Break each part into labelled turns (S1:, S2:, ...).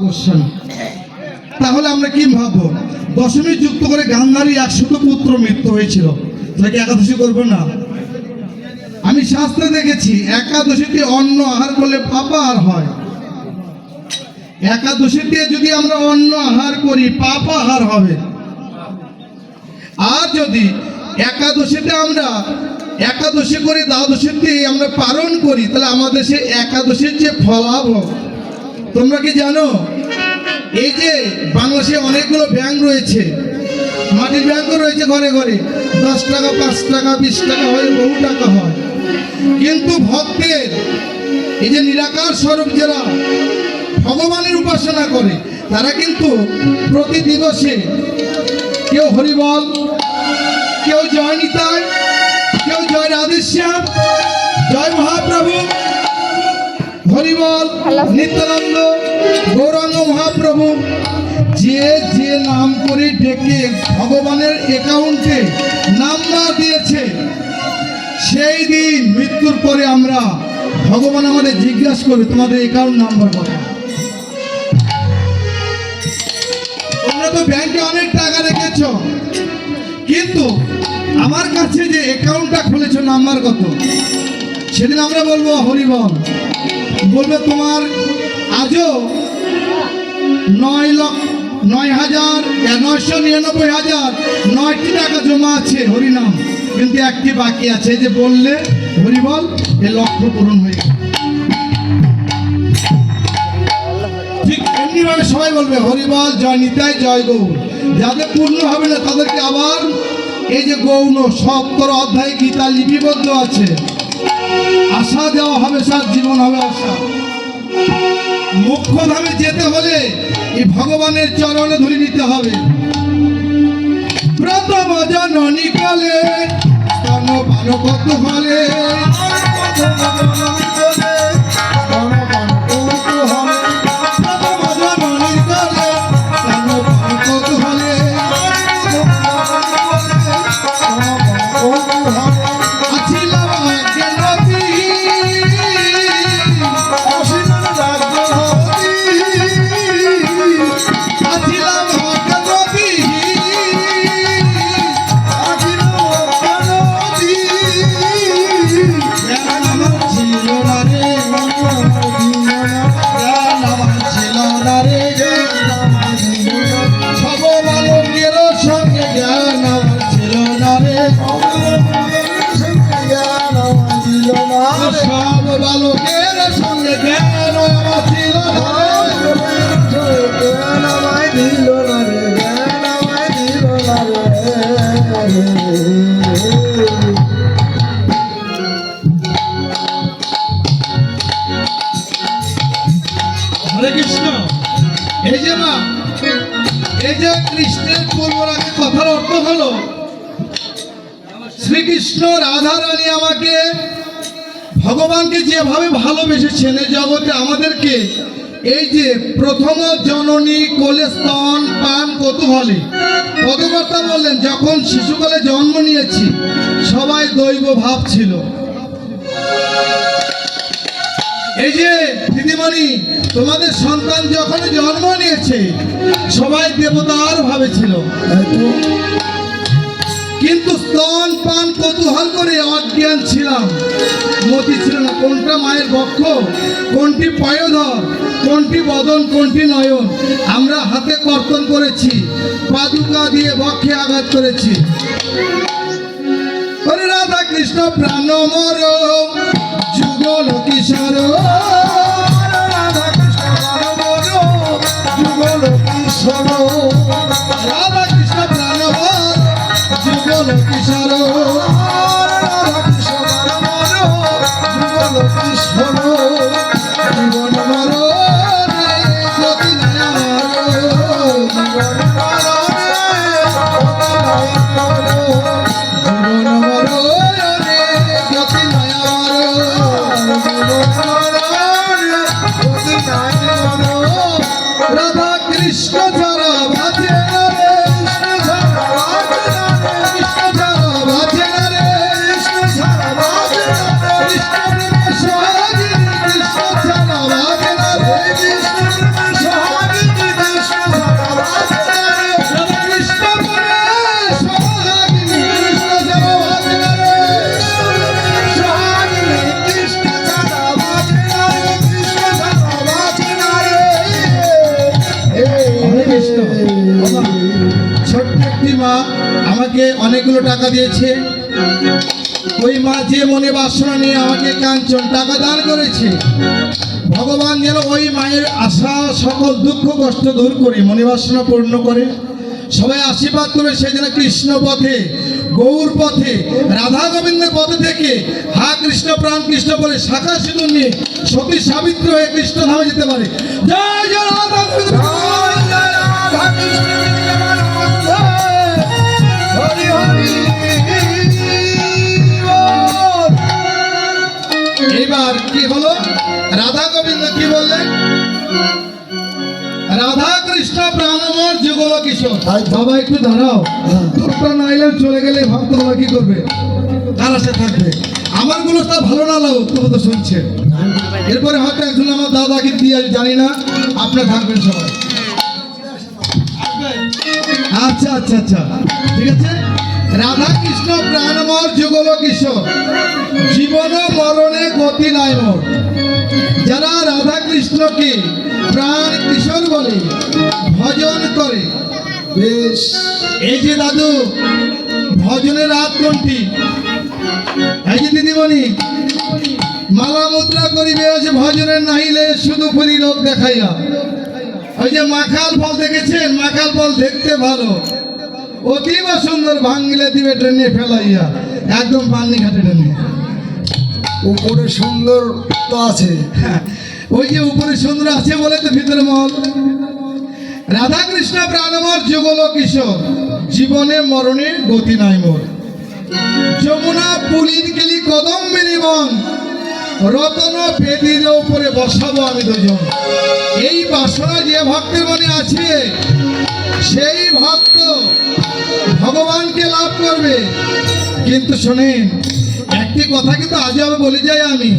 S1: গোস্বামী। তাহলে আমরা কি ভাববো, দশমী যুক্ত করে গান্ধারী 100 পুত্র মৃত্যু হয়েছিল, তাকে একাদশী করবো না? আমি শাস্ত্রে দেখেছি একাদশীতে অন্ন আহার করলে পাপাহার হয়। একাদশীতে যদি আমরা অন্ন আহার করি পাপাহার হবে। আর যদি একাদশীতে আমরা একাদশী করে দ্বাদশীতে আমরা পালন করি, তাহলে আমাদের সে একাদশীর যে ফলাভ, তোমরা কি জানো এই যে বাংলাদেশে অনেকগুলো ব্যাংক রয়েছে, মাটির ব্যাংকও রয়েছে ঘরে ঘরে, 10 টাকা 5 টাকা 20 টাকা হয়, বহু টাকা হয়। কিন্তু ভক্তের এই যে নিরাকার স্বরূপ যারা ভগবানের উপাসনা করে, তারা কিন্তু প্রতি দিবসে কেউ হরিবল, কেউ জয় নিতাই, কেউ জয় রাধেশ্যাম, জয় মহাপ্রভু, হরিবল, নিত্যানন্দ, গৌরাঙ্গ মহাপ্রভু, যে যে নাম করে ডেকে ভগবানের অ্যাকাউন্টে নাম্বার দিয়েছে, সেই দিন মৃত্যুর পরে আমরা ভগবান আমাদের জিজ্ঞাসা করি তোমাদের অ্যাকাউন্ট নাম্বার কত। তোমরা তো ব্যাংকে অনেক টাকা রেখেছ, কিন্তু আমার কাছে যে অ্যাকাউন্টটা খুলেছ নাম্বার কত, সেদিন আমরা বলবো হরিবল, বলবে তোমার আজও 9,999,9টি টাকা জমা আছে হরিনাম, কিন্তু একটি বাকি আছে। যে বললে হরিবল, এ লক্ষ্য পূরণ হয়ে গেল। ঠিক এমনিভাবে সবাই বলবে হরিবল, জয় নিতাই, জয় গৌর। যাদের পূর্ণ হবে না তাদেরকে আবার এই যে গৌণ 70 অধ্যায় গীতা লিপিবদ্ধ আছে, আশা দেওয়া হবে, সার জীবন হবে আশা। মুখ্য ধামে যেতে হলে এই ভগবানের চরণে ধরে নিতে হবে। প্রথম জননী কালে স্তনপান কৌতূহলে, সব বালকের সঙ্গে জ্ঞান আমার ছিল না হরে কৃষ্ণ। এই যে মা, এই যে কৃষ্ণের পূর্বরাগে কথার অর্থ হলো শ্রীকৃষ্ণ রাধা রানী আমাকে ভগবানকে যেভাবে ভালোবেসেছেন এই জগতে আমাদেরকে, এই যে প্রথম জননী কোলে স্তন পান কৌতূহলে, পদকর্তা বললেন যখন শিশুকালে জন্ম নিয়েছি সবাই দৈব ভাব ছিল। এই যে দিদিমণি, তোমাদের সন্তান যখন জন্ম নিয়েছে সবাই দেবতার ভাবে ছিল, কিন্তু স্তন পান কৌতূহল করে অজ্ঞান ছিলাম, মতি ছিল না কোনটা মায়ের বক্ষ, কোনটি পয়োধর, কোনটি বদন, কোনটি নয়ন। আমরা হাতে কর্তন করেছি, পাদুকা দিয়ে বক্ষে আঘাত করেছি। হরে রাধা কৃষ্ণ প্রাণ মর যুগল কিশোর, রাধা কৃষ্ণ প্রাণ মর যুগল কিশোর, রাধা কৃষ্ণ প্রাণ মর যুগল কিশোর, রাধা কৃষ্ণ প্রাণ মর যুগল কিশোর, জীবন মর গতি নয়া জীবন মর জীবন মর গতি নয়া রাধা কৃষ্ণ ছাড়া বাজে না রে, কৃষ্ণ ছাড়া বাজে না রে, কৃষ্ণ ছাড়া বাজে না রে, কৃষ্ণ ছাড়া বাজে না রে, কৃষ্ণ প্রেমে সোহাগিনী, কৃষ্ণ ছাড়া বাজে না রে, কৃষ্ণ প্রেমে সোহাগিনী। আমাকে অনেকগুলো টাকা দিয়েছে। ওই মা যে মনে বাসনা নিয়ে আমাকে কাঞ্চন টাকা দান করেছে, ভগবান যেন ওই মায়ের আশা সকল দুঃখ কষ্ট দূর করে মনে বাসনা পূর্ণ করে। সবাই আশীর্বাদ করে সে যেন কৃষ্ণ পথে, গৌর পথে, রাধা গোবিন্দের পথে থেকে হা কৃষ্ণ প্রাণ কৃষ্ণ বলে শাখা সিঁদুর নিয়ে সতী সাবিত্রী হয়ে কৃষ্ণ ধামে যেতে পারে। জয় জয় রাধা গোবিন্দ। এবার কি হলো, রাধা গোবিন্দ কি বললেন, রাধা কৃষ্ণ প্রাণময় যুগল কিশোর। বাবা একটু দাঁড়াও, তোরটা না এলে চলে গেলে ভক্ত বাবা কি করবে, কার আশা থাকবে। আমার গুলো তা ভালো না লাগো, তুমি তো শুনছে। এরপরে হয়তো একজন আমার দাদাকে দিয়ে জানি না, আপনার থাকবেন সবাই। আচ্ছা আচ্ছা আচ্ছা, ঠিক আছে। রাধা কৃষ্ণ প্রাণময় যুগল কিশোর, জীবন মরণে গতি নাই মোর। যারা রাধা কৃষ্ণকে প্রাণ কিশোর বলে ভজন করে, বেশ। এই যে দাদু ভজনের রাত কোনটি, এই যে দিদিমণি মালা মুদ্রা করিবে যে ভজনের নাহিলে শুধু ফুলি লোক দেখাইয়া। ওই যে মাখাল ফল দেখেছেন, মাখাল ফল দেখতে ভালো, অতীব সুন্দর, ভাঙলে দিবে ট্রেনে ফেলাইয়া, একদম পানি ঘাটে ট্রেনে।
S2: উপরে সুন্দর তো আছে,
S1: ওই যে উপরে সুন্দর আছে বলে তো ভিতরে মল। রাধা কৃষ্ণ প্রাণময় যুগল কিশোর, জীবনে মরণে গতি নাই মোর। যমুনা পুলিন গেলি কদম মেরি বন, রতন বেদির উপরে বসাবো আমি দুজন। এই বাসনা যে ভক্তের মনে আছে, সেই ভক্ত ভগবানকে লাভ করবে। কিন্তু শোনেন একটি কথা কিন্তু আজ আমি বলে যাই, আমি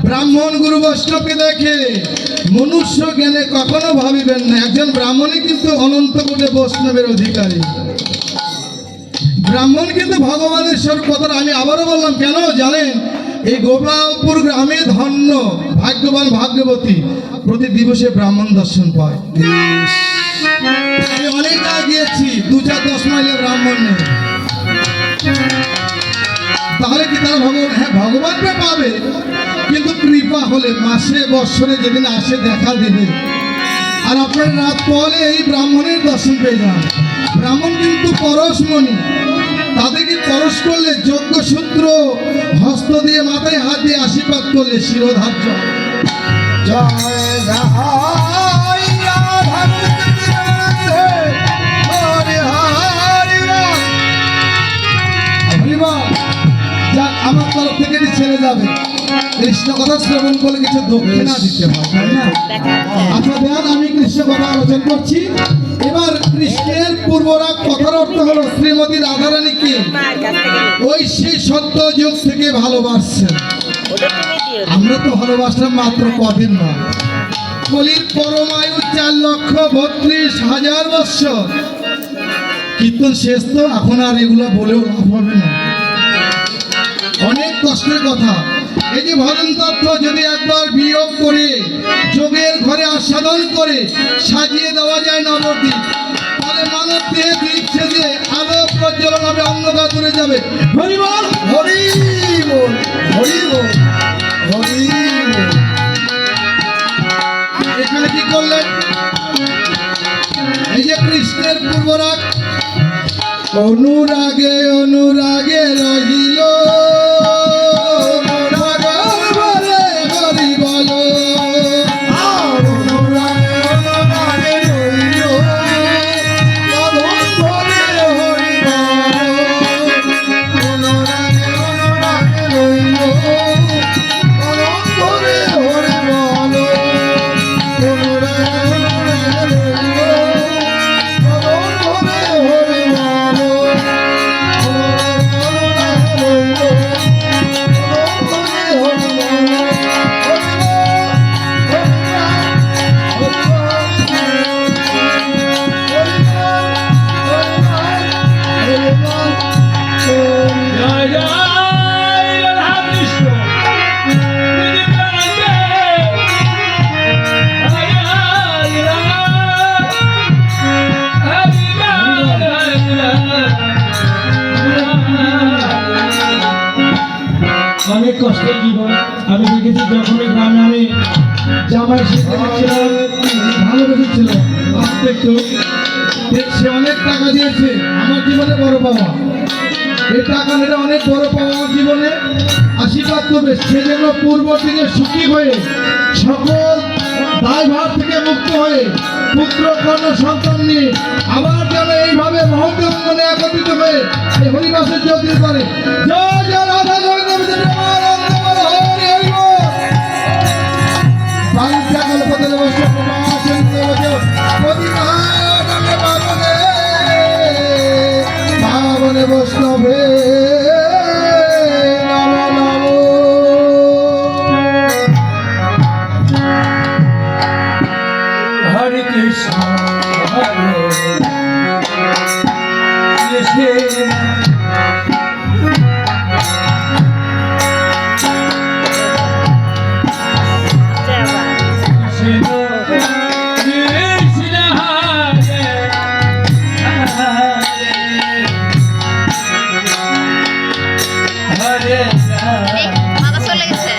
S1: ব্রাহ্মণ গুরু বৈষ্ণবকে দেখে মনুষ্য জ্ঞানে কখনো ভাবিবেন না, একজন ব্রাহ্মণই কিন্তু অনন্ত কোটি বৈষ্ণবের অধিকারী। ব্রাহ্মণ কিন্তু ভগবানের স্বরূপ। কথাটা আমি আবারও বললাম, কেন জানেন, এই গোপালপুর গ্রামে ধন্য ভাগ্যবান ভাগ্যবতী প্রতি দিবসে ব্রাহ্মণ দর্শন পায়। আমি অনেক জায়গায় গিয়েছি, 2-4-10 মাইলে ব্রাহ্মণ নেই। তাহলে কি তারা ভগবান, হ্যাঁ ভগবানকে পাবে, কিন্তু কৃপা হলে মাসে বৎসরে যেদিন আসে দেখা দেবে। আর আপনার রাত পরে এই ব্রাহ্মণের দর্শন পেয়ে যান। ব্রাহ্মণ কিন্তু পরশমণি, তাদেরকে পরশ করলে যজ্ঞ সূত্র হস্ত দিয়ে মাথায় হাত দিয়ে আশীর্বাদ করলে শিরোধার্য।
S2: জয় জয় রাধা হরি হরি
S1: হরিবল। যাক, আমার তরফ থেকে এটি ছেড়ে যাবে। কৃষ্ণ কথা শ্রবণ করলে কিছু দক্ষিণা দিতে হয়, তাই না? আচ্ছা দেন, আমি কৃষ্ণ কথা আলোচনা করছি। এবার কৃষ্ণের পূর্বরাগ কথার অর্থ হলো শ্রীমতী রাধারানীকে ওই সেই সত্য যুগ থেকে ভালোবাসছেন। আমরা তো ভালোবাসলাম মাত্র কদিন না, কলির পরমায়ু 4,32,000 বৎসর। কীর্তন শেষ তো, এখন আর এগুলো বলেও লাভ হবে না, অনেক কষ্টের কথা। এই যে ভজন তত্ত্ব যদি একবার বিয়োগ করে যোগের ঘরে আস্বাদন করে সাজিয়ে দেওয়া যায় নবদ্বীপ, তাহলে মানব দেহে দিচ্ছে যে আলো প্রজ্বলন হবে, অন্ধকার দূরে যাবে। হরি বল,
S2: হরি বল, হরি বল, হরি বল।
S1: এখানে কি করলেন, এই যে কৃষ্ণের পূর্বরাগ, অনুরাগে অনুরাগে রহিল দেখেছি যখন ওই গ্রামে আমি জামাই শিখেছিলাম, ভালোবেসেছিলাম, আসতে একটু সে অনেক টাকা দিয়েছে, আমার জীবনে বড় পাওয়া। এই টাকা এটা অনেক বড় পাওয়া আমার জীবনে। আশীর্বাদ করবে সে যেন পূর্ব দিনে সুখী হয়ে সকল দায়ভার থেকে মুক্ত হয়ে পুত্র কন্যা সন্তান নিয়ে আবার যেন এইভাবে মহতে অঙ্গনে একত্রিত হয়ে এই হরিবাসের যোগ দিতে পারে। জয় জয় রাধা গোবিন্দ প্রেমানন্দ বল হরি হরি বল। বাঞ্ছা কল্পতরু বৈষ্ণব প্রমাসেন দেবদেব পতিতানাং পাবনে পাবনে বৈষ্ণবে নমো নমো।
S2: হরে কৃষ্ণ হরে
S3: বাবা চলে গেছে।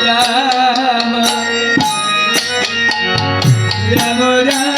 S2: রাম রাম রাম